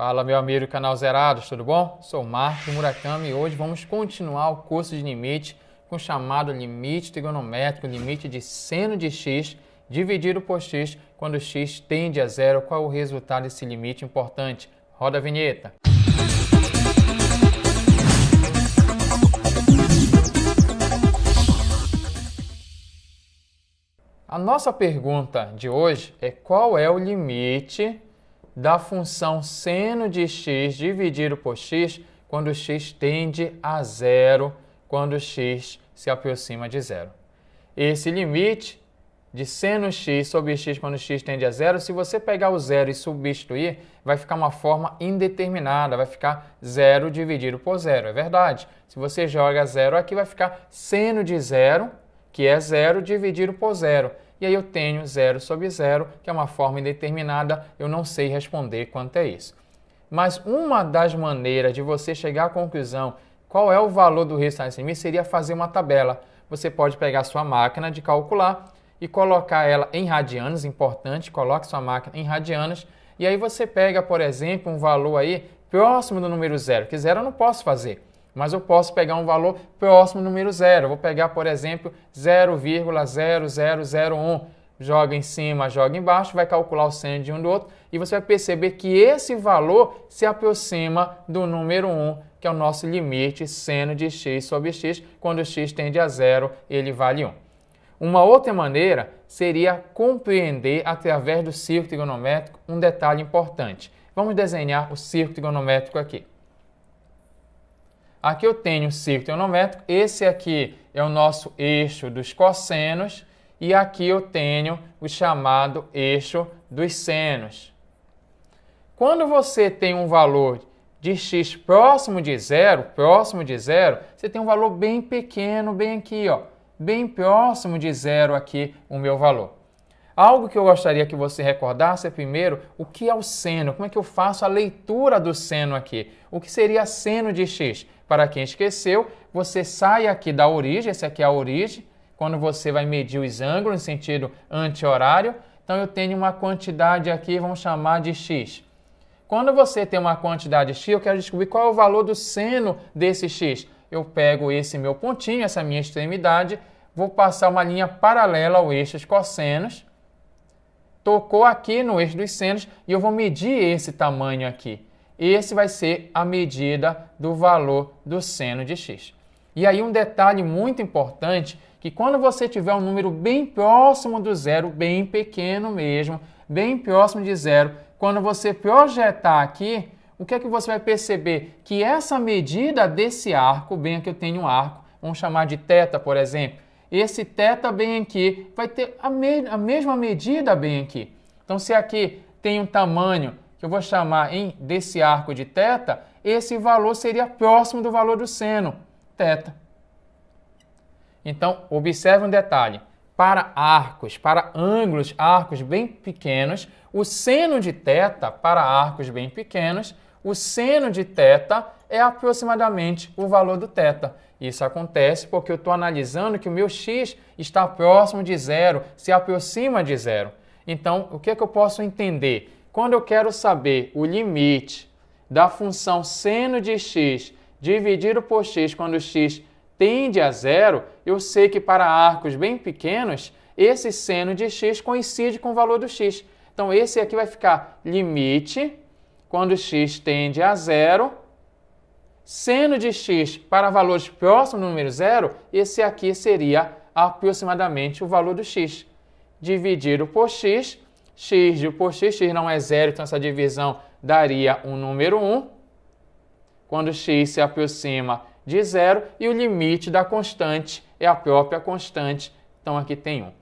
Fala, meu amigo do canal Zerados, tudo bom? Sou Marcos Murakami e hoje vamos continuar o curso de limite com o chamado limite trigonométrico, limite de seno de x dividido por x quando x tende a zero. Qual é o resultado desse limite importante? Roda a vinheta. A nossa pergunta de hoje é qual é o limite da função seno de x dividido por x quando x tende a zero, quando x se aproxima de zero. Esse limite de seno x sobre x quando x tende a zero, se você pegar o zero e substituir, vai ficar uma forma indeterminada, vai ficar zero dividido por zero, é verdade. Se você joga zero aqui, vai ficar seno de zero, que é zero dividido por zero. E aí eu tenho zero sobre zero, que é uma forma indeterminada, eu não sei responder quanto é isso. Mas uma das maneiras de você chegar à conclusão qual é o valor do resultado desse limite seria fazer uma tabela. Você pode pegar a sua máquina de calcular e colocar ela em radianos, importante, coloque sua máquina em radianos, e aí você pega, por exemplo, um valor aí próximo do número zero, que zero eu não posso fazer. Mas eu posso pegar um valor próximo do número zero. Eu vou pegar, por exemplo, 0,0001. Joga em cima, joga embaixo, vai calcular o seno de um do outro e você vai perceber que esse valor se aproxima do número 1, que é o nosso limite seno de x sobre x. Quando x tende a zero, ele vale 1. Uma outra maneira seria compreender, através do círculo trigonométrico, um detalhe importante. Vamos desenhar o círculo trigonométrico aqui. Aqui eu tenho o círculo trigonométrico, esse aqui é o nosso eixo dos cossenos e aqui eu tenho o chamado eixo dos senos. Quando você tem um valor de x próximo de zero, você tem um valor bem pequeno, bem aqui, ó, bem próximo de zero aqui o meu valor. Algo que eu gostaria que você recordasse é primeiro o que é o seno, como é que eu faço a leitura do seno aqui, o que seria seno de x. Para quem esqueceu, você sai aqui da origem, essa aqui é a origem, quando você vai medir os ângulos em sentido anti-horário. Então eu tenho uma quantidade aqui, vamos chamar de x. Quando você tem uma quantidade x, eu quero descobrir qual é o valor do seno desse x. Eu pego esse meu pontinho, essa minha extremidade, vou passar uma linha paralela ao eixo dos cossenos, tocou aqui no eixo dos senos e eu vou medir esse tamanho aqui. Esse vai ser a medida do valor do seno de x. E aí um detalhe muito importante, que quando você tiver um número bem próximo do zero, bem pequeno mesmo, bem próximo de zero, quando você projetar aqui, o que é que você vai perceber? Que essa medida desse arco, bem aqui eu tenho um arco, vamos chamar de θ, por exemplo, esse θ bem aqui vai ter a mesma medida bem aqui. Então se aqui tem um tamanho que eu vou chamar desse arco de θ, esse valor seria próximo do valor do seno, θ. Então, observe um detalhe. Para arcos, para ângulos, arcos bem pequenos, o seno de θ, para arcos bem pequenos, o seno de θ é aproximadamente o valor do θ. Isso acontece porque eu estou analisando que o meu x está próximo de zero, se aproxima de zero. Então, o que é que eu posso entender? Quando eu quero saber o limite da função seno de x dividido por x quando x tende a zero, eu sei que para arcos bem pequenos, esse seno de x coincide com o valor do x. Então, esse aqui vai ficar limite quando x tende a zero, seno de x para valores próximos do número zero, esse aqui seria aproximadamente o valor do x. Dividido por x, x por x não é zero, então essa divisão daria um número 1, quando x se aproxima de zero, e o limite da constante é a própria constante, então aqui tem 1.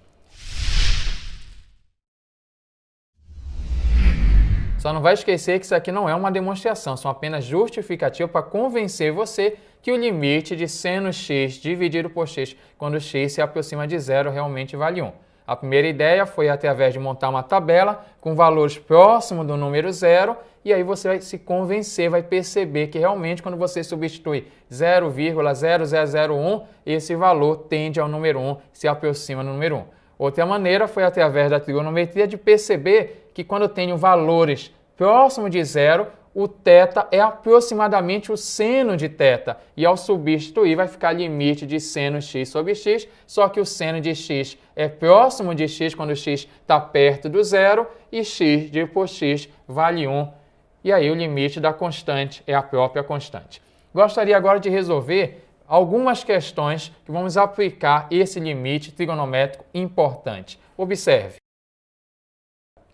Só não vai esquecer que isso aqui não é uma demonstração, são apenas justificativas para convencer você que o limite de seno x dividido por x quando x se aproxima de zero realmente vale 1. A primeira ideia foi através de montar uma tabela com valores próximos do número zero e aí você vai se convencer, vai perceber que realmente quando você substitui 0,0001, esse valor tende ao número 1, se aproxima do número 1. Outra maneira foi através da trigonometria de perceber que quando eu tenho valores próximo de zero, o θ é aproximadamente o seno de θ. E ao substituir, vai ficar limite de seno x sobre x, só que o seno de x é próximo de x quando x está perto do zero, e x por x vale 1. E aí o limite da constante é a própria constante. Gostaria agora de resolver algumas questões que vamos aplicar esse limite trigonométrico importante. Observe.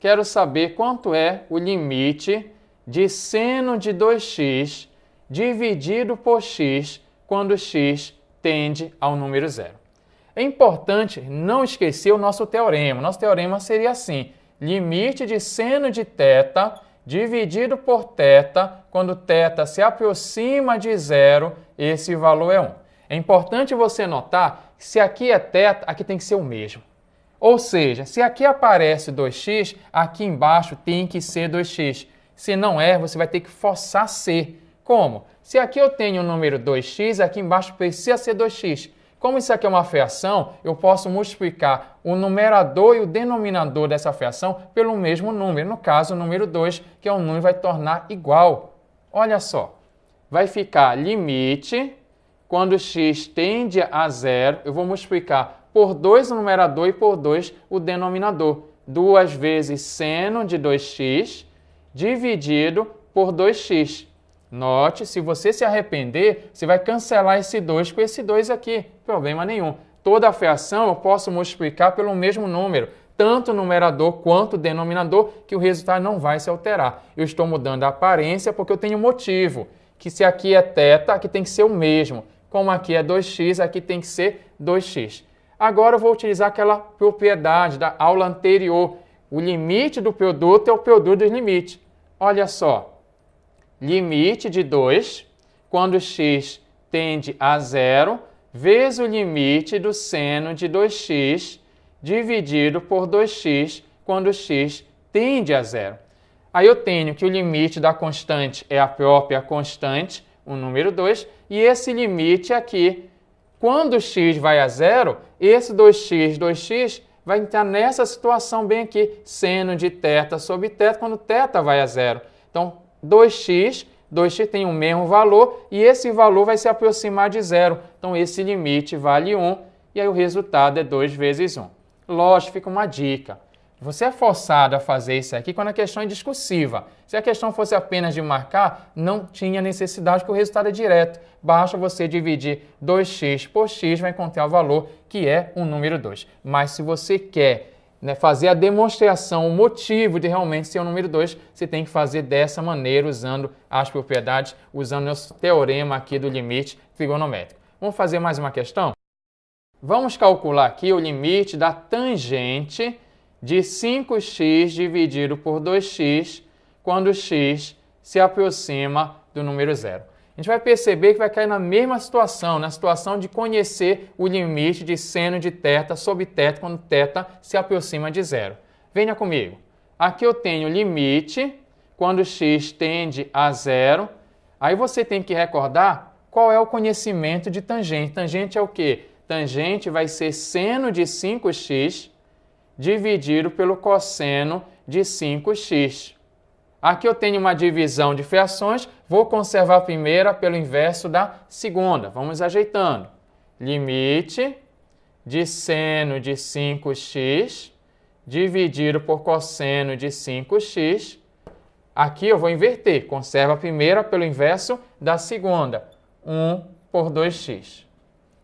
Quero saber quanto é o limite de seno de 2x dividido por x quando x tende ao número zero. É importante não esquecer o nosso teorema. Nosso teorema seria assim: limite de seno de θ dividido por θ, quando θ se aproxima de zero, esse valor é 1. É importante você notar que se aqui é θ, aqui tem que ser o mesmo. Ou seja, se aqui aparece 2x, aqui embaixo tem que ser 2x. Se não é, você vai ter que forçar ser. Como? Se aqui eu tenho o número 2x, aqui embaixo precisa ser 2x. Como isso aqui é uma fração, eu posso multiplicar o numerador e o denominador dessa fração pelo mesmo número. No caso, o número 2, que é um número, vai tornar igual. Olha só, vai ficar limite, quando x tende a zero, eu vou multiplicar por 2 o numerador e por 2 o denominador. 2 vezes seno de 2x dividido por 2x. Note, se você se arrepender, você vai cancelar esse 2 com esse 2 aqui. Problema nenhum. Toda a fração eu posso multiplicar pelo mesmo número, tanto o numerador quanto o denominador, que o resultado não vai se alterar. Eu estou mudando a aparência porque eu tenho motivo, que se aqui é θ, aqui tem que ser o mesmo. Como aqui é 2x, aqui tem que ser 2x. Agora eu vou utilizar aquela propriedade da aula anterior. O limite do produto é o produto dos limites. Olha só. Limite de 2, quando x tende a zero, vezes o limite do seno de 2x dividido por 2x, quando x tende a zero. Aí eu tenho que o limite da constante é a própria constante, o número 2, e esse limite aqui, quando x vai a zero, esse 2x vai entrar nessa situação bem aqui, seno de θ sobre θ, quando θ vai a zero. Então, 2x tem o mesmo valor e esse valor vai se aproximar de zero. Então, esse limite vale 1 e aí o resultado é 2 vezes 1. Lógico, fica uma dica. Você é forçado a fazer isso aqui quando a questão é discursiva. Se a questão fosse apenas de marcar, não tinha necessidade, porque o resultado é direto. Basta você dividir 2x por x, vai encontrar o valor, que é o número 2. Mas se você quer fazer a demonstração, o motivo de realmente ser o número 2, você tem que fazer dessa maneira, usando as propriedades, usando o nosso teorema aqui do limite trigonométrico. Vamos fazer mais uma questão? Vamos calcular aqui o limite da tangente de 5x dividido por 2x, quando x se aproxima do número zero. A gente vai perceber que vai cair na mesma situação, na situação de conhecer o limite de seno de θ sobre θ, quando θ se aproxima de zero. Venha comigo. Aqui eu tenho limite, quando x tende a zero. Aí você tem que recordar qual é o conhecimento de tangente. Tangente é o quê? Tangente vai ser seno de 5x dividido pelo cosseno de 5x. Aqui eu tenho uma divisão de frações, vou conservar a primeira pelo inverso da segunda. Vamos ajeitando. Limite de seno de 5x dividido por cosseno de 5x. Aqui eu vou inverter, conserva a primeira pelo inverso da segunda. 1 por 2x.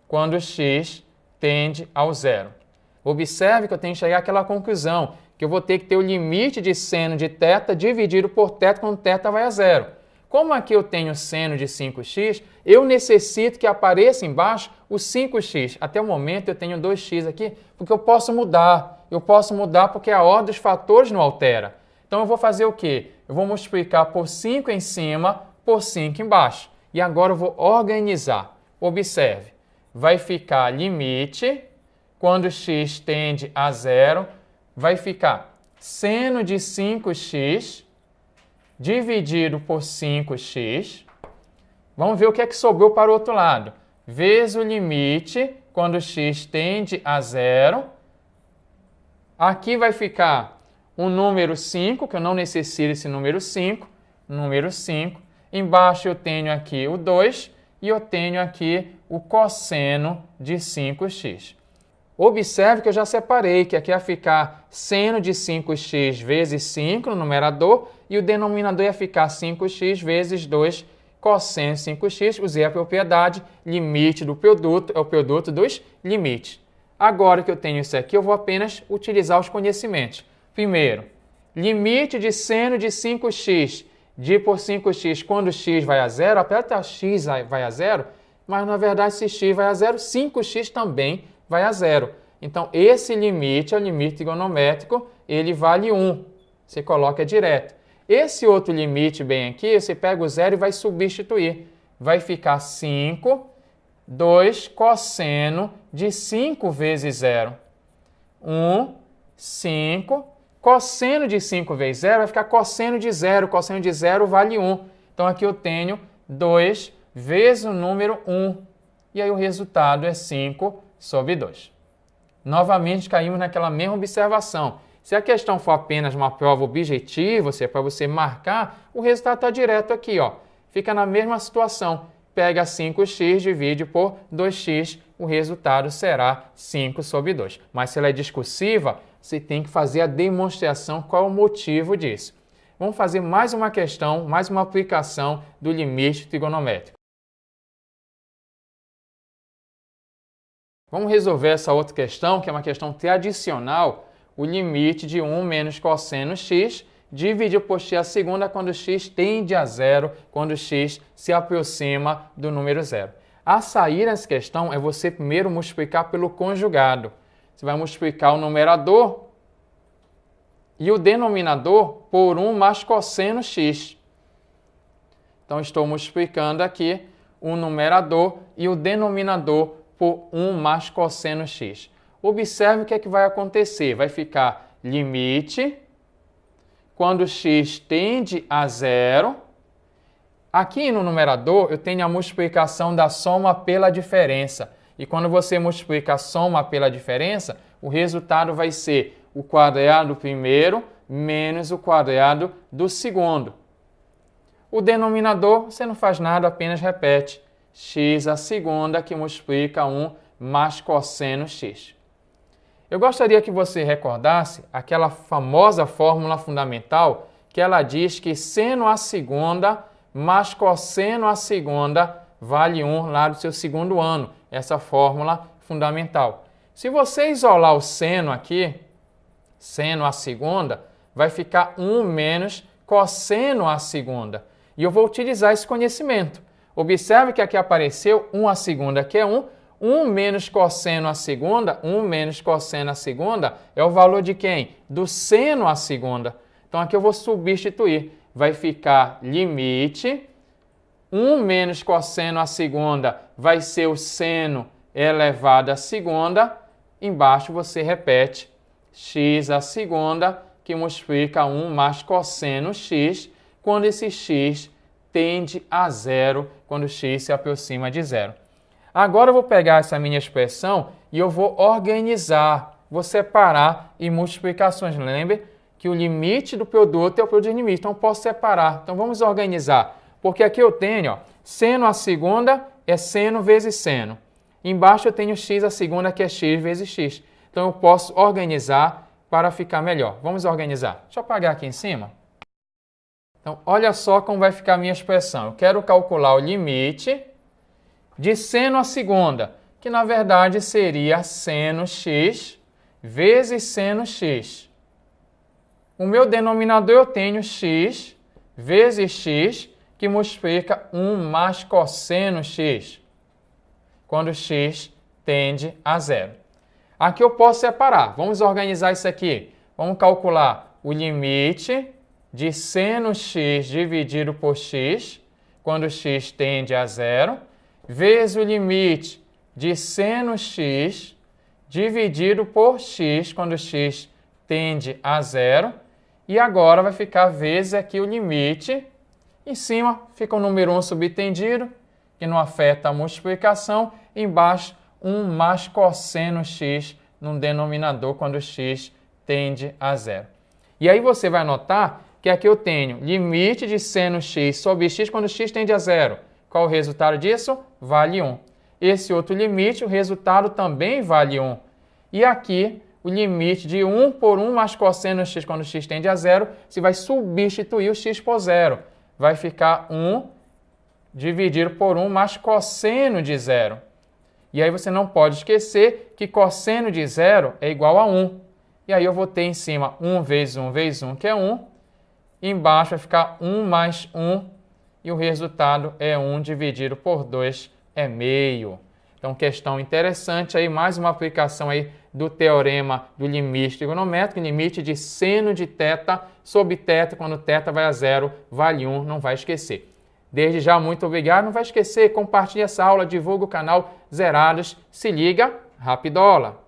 Quando x tende ao zero. Observe que eu tenho que chegar àquela conclusão, que eu vou ter que ter o limite de seno de θ dividido por θ quando θ vai a zero. Como aqui eu tenho seno de 5x, eu necessito que apareça embaixo o 5x. Até o momento eu tenho 2x aqui, porque eu posso mudar. Eu posso mudar porque a ordem dos fatores não altera. Então eu vou fazer o quê? Eu vou multiplicar por 5 em cima, por 5 embaixo. E agora eu vou organizar. Observe. Vai ficar limite, quando x tende a zero, vai ficar seno de 5x dividido por 5x. Vamos ver o que é que sobrou para o outro lado. Vezes o limite, quando x tende a zero. Aqui vai ficar o número 5, que eu não necessito esse número 5. número 5. Embaixo eu tenho aqui o 2 e eu tenho aqui o cosseno de 5x. Observe que eu já separei, que aqui vai ficar seno de 5x vezes 5 no numerador e o denominador ia ficar 5x vezes 2 cosseno de 5x. Usei a propriedade limite do produto, é o produto dos limites. Agora que eu tenho isso aqui, eu vou apenas utilizar os conhecimentos. Primeiro, limite de seno de 5x dividido por 5x quando x vai a zero, apesar de x vai a zero, mas na verdade se x vai a zero, 5x também vai a zero. Então, esse limite é o limite trigonométrico, ele vale 1. Você coloca direto. Esse outro limite bem aqui, você pega o zero e vai substituir. Vai ficar 5, 2 cosseno de 5 vezes 0. 1, 5. Cosseno de 5 vezes 0 vai ficar cosseno de 0. Cosseno de 0 vale 1. Então, aqui eu tenho 2 vezes o número 1. E aí o resultado é 5 sobre 2. Novamente caímos naquela mesma observação. Se a questão for apenas uma prova objetiva, se é para você marcar, o resultado está direto aqui, ó. Fica na mesma situação. Pega 5x, divide por 2x, o resultado será 5 sobre 2. Mas se ela é discursiva, você tem que fazer a demonstração qual é o motivo disso. Vamos fazer mais uma questão, mais uma aplicação do limite trigonométrico. Vamos resolver essa outra questão, que é uma questão tradicional, o limite de 1 menos cosseno x dividido por x a segunda quando x tende a zero, quando x se aproxima do número zero. A sair dessa questão é você primeiro multiplicar pelo conjugado. Você vai multiplicar o numerador e o denominador por 1 mais cosseno x. Então, estou multiplicando aqui o numerador e o denominador por 1 mais cosseno x. Observe o que é que vai acontecer. Vai ficar limite, quando x tende a zero. Aqui no numerador eu tenho a multiplicação da soma pela diferença. E quando você multiplica a soma pela diferença, o resultado vai ser o quadrado do primeiro menos o quadrado do segundo. O denominador, você não faz nada, apenas repete. X a segunda que multiplica 1 mais cosseno x. Eu gostaria que você recordasse aquela famosa fórmula fundamental que ela diz que seno a segunda mais cosseno a segunda vale 1 lá do seu segundo ano. Essa fórmula fundamental. Se você isolar o seno aqui, seno a segunda, vai ficar 1 menos cosseno a segunda. E eu vou utilizar esse conhecimento. Observe que aqui apareceu 1 a segunda, que é 1. 1 menos cosseno a segunda, 1 menos cosseno a segunda é o valor de quem? Do seno a segunda. Então, aqui eu vou substituir. Vai ficar limite. 1 menos cosseno a segunda vai ser o seno elevado a segunda. Embaixo você repete x a segunda, que multiplica 1 mais cosseno x, quando esse x tende a zero, quando x se aproxima de zero. Agora eu vou pegar essa minha expressão e eu vou organizar, vou separar em multiplicações. Lembre que o limite do produto é o produto de limite, então eu posso separar. Então vamos organizar, porque aqui eu tenho, ó, seno a segunda é seno vezes seno. Embaixo eu tenho x a segunda, que é x vezes x. Então eu posso organizar para ficar melhor. Vamos organizar. Deixa eu apagar aqui em cima. Então, olha só como vai ficar a minha expressão. Eu quero calcular o limite de seno a segunda, que na verdade seria seno x vezes seno x. O meu denominador eu tenho x vezes x, que multiplica 1 mais cosseno x, quando x tende a zero. Aqui eu posso separar. Vamos organizar isso aqui. Vamos calcular o limite de seno x dividido por x, quando x tende a zero, vezes o limite de seno x dividido por x, quando x tende a zero. E agora vai ficar vezes aqui o limite. Em cima fica o número 1 subtendido, que não afeta a multiplicação. Embaixo, 1 mais cosseno x no denominador, quando x tende a zero. E aí você vai notar que aqui eu tenho limite de seno x sobre x quando x tende a zero. Qual o resultado disso? Vale 1. Esse outro limite, o resultado também vale 1. E aqui, o limite de 1 por 1 mais cosseno x quando x tende a zero, você vai substituir o x por zero. Vai ficar 1 dividido por 1 mais cosseno de zero. E aí você não pode esquecer que cosseno de zero é igual a 1. E aí eu vou ter em cima 1 vezes 1 vezes 1, que é 1. Embaixo vai ficar 1 mais 1. E o resultado é 1 dividido por 2, é meio. Então, questão interessante aí, mais uma aplicação aí do teorema do limite trigonométrico, limite de seno de θ sobre θ, quando θ vai a zero, vale 1, não vai esquecer. Desde já, muito obrigado. Não vai esquecer, compartilhe essa aula, divulga o canal Zerados. Se liga, Rapidola!